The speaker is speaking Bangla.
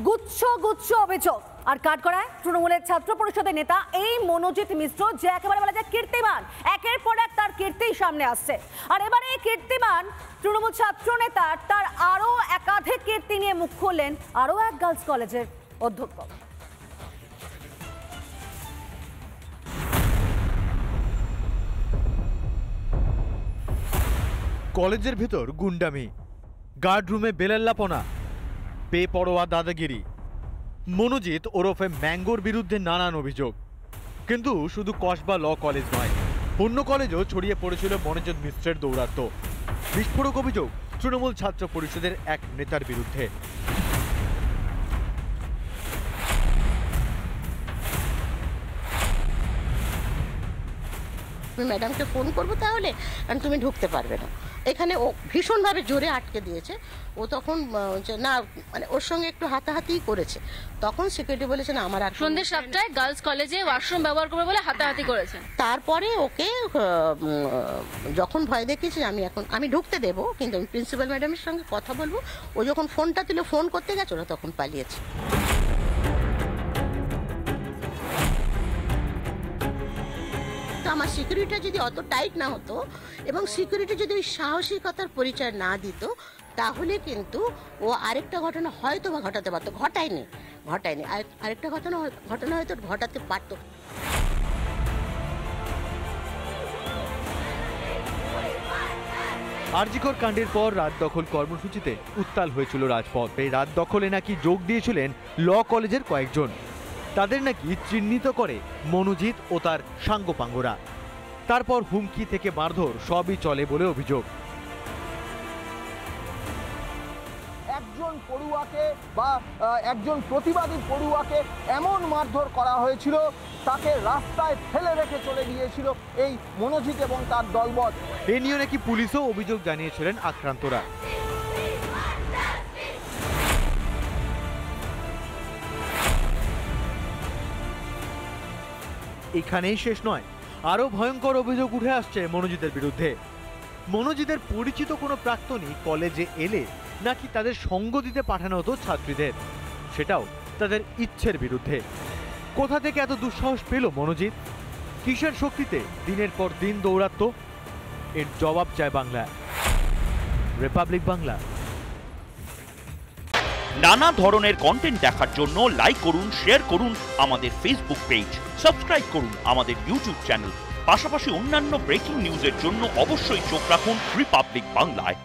গুচ্ছ গুচ্ছ অভিযোগ আর কাঠগড়ায় তৃণমূলের ছাত্র পরিষদের নেতা এই মনোজিৎ মিশ্র, যে একেবারে বলা যায় কীর্তিমান, একের পর এক তার কীর্তি সামনে আসছে। আর এবারে এই কীর্তিমান তৃণমূল ছাত্র নেতা তার আরো একাধিক কীর্তি নিয়ে মুখ খুললেন আরো এক গার্লস কলেজের অধ্যক্ষ। কলেজের ভেতর গুন্ডামি, গার্ড রুমে বেলাল্লাপনা, বেপরোয়া দাদাগিরি। মনোজিৎ ওরফে ম্যাঙ্গোর বিরুদ্ধে নানান অভিযোগ। কিন্তু শুধু কসবা ল কলেজ নয়, অন্য কলেজও ছড়িয়ে পড়েছিল মনোজিৎ মিশ্রের দৌরাত্ম্য। বিস্ফোরক অভিযোগ তৃণমূল ছাত্র পরিষদের এক নেতার বিরুদ্ধে। আমি ম্যাডামকে ফোন করবো তাহলে, কারণ তুমি ঢুকতে পারবে না এখানে। ও ভীষণভাবে জোরে আটকে দিয়েছে। ও তখন না মানে ওর সঙ্গে একটু হাতাহাতি করেছে। তখন সিকিউরিটি বলেছে না আমার সন্ধ্যে 7টায় গার্লস কলেজে ওয়াশরুম ব্যবহার করবে বলে হাতাহাতি করেছে। তারপরে ওকে যখন ভয় দেখিয়েছে আমি ঢুকতে দেবো, কিন্তু আমি প্রিন্সিপাল ম্যাডামের সঙ্গে কথা বলবো। ও যখন ফোনটা তুলে ফোন করতে গেছে ওরা তখন পালিয়েছে। আমার সিকিউরিটি যদি অত টাইট না হতো এবং সিকিউরিটি যদি ওই সাহসিকতার পরিচয় না দিত, তাহলে কিন্তু ও আরেকটা ঘটনা হয়তো বা ঘটাতে পারতো। ঘটায়নি আরেকটা ঘটনা হয়তো ঘটাতে পারতো। আরজিকর কাণ্ডের পর রাত দখল কর্মসূচিতে উত্তাল হয়েছিল রাজপথ। এই রাত দখলে নাকি যোগ দিয়েছিলেন ল কলেজের কয়েকজন। তাদের নাকি চিহ্নিত করে মনোজিৎ ও তার সাঙ্গপাঙ্গরা। তারপর হুমকি থেকে মারধর সবই চলে বলে অভিযোগ। একজন পড়ুয়াকে বা একজন প্রতিবাদী পড়ুয়াকে এমন মারধর করা হয়েছিল, তাকে রাস্তায় ফেলে রেখে চলে গিয়েছিল এই মনোজিৎ এবং তার দলবল। এ নিয়ে নাকি পুলিশও অভিযোগ জানিয়েছিলেন আক্রান্তরা। এখানেই শেষ নয়, আরো ভয়ঙ্কর অভিযোগ উঠে আসছে মনোজিতের বিরুদ্ধে। মনোজিতের পরিচিত কোনো প্রাক্তনী কলেজে এলে নাকি তাদের সঙ্গ দিতে পাঠানো হতো ছাত্রীদের, সেটাও তাদের ইচ্ছের বিরুদ্ধে। কোথা থেকে এত দুঃসাহস পেল মনোজিৎ? কিসের শক্তিতে দিনের পর দিন দৌরাত্ম? এর জবাব চায় বাংলা। রিপাবলিক বাংলা। নানা ধরনের কন্টেন্ট দেখার জন্য লাইক করুন, শেয়ার করুন আমাদের ফেসবুক পেজ, সাবস্ক্রাইব করুন আমাদের ইউটিউব চ্যানেল। পাশাপাশি অন্যান্য ব্রেকিং নিউজের জন্য অবশ্যই চোখ রাখুন রিপাবলিক বাংলায়।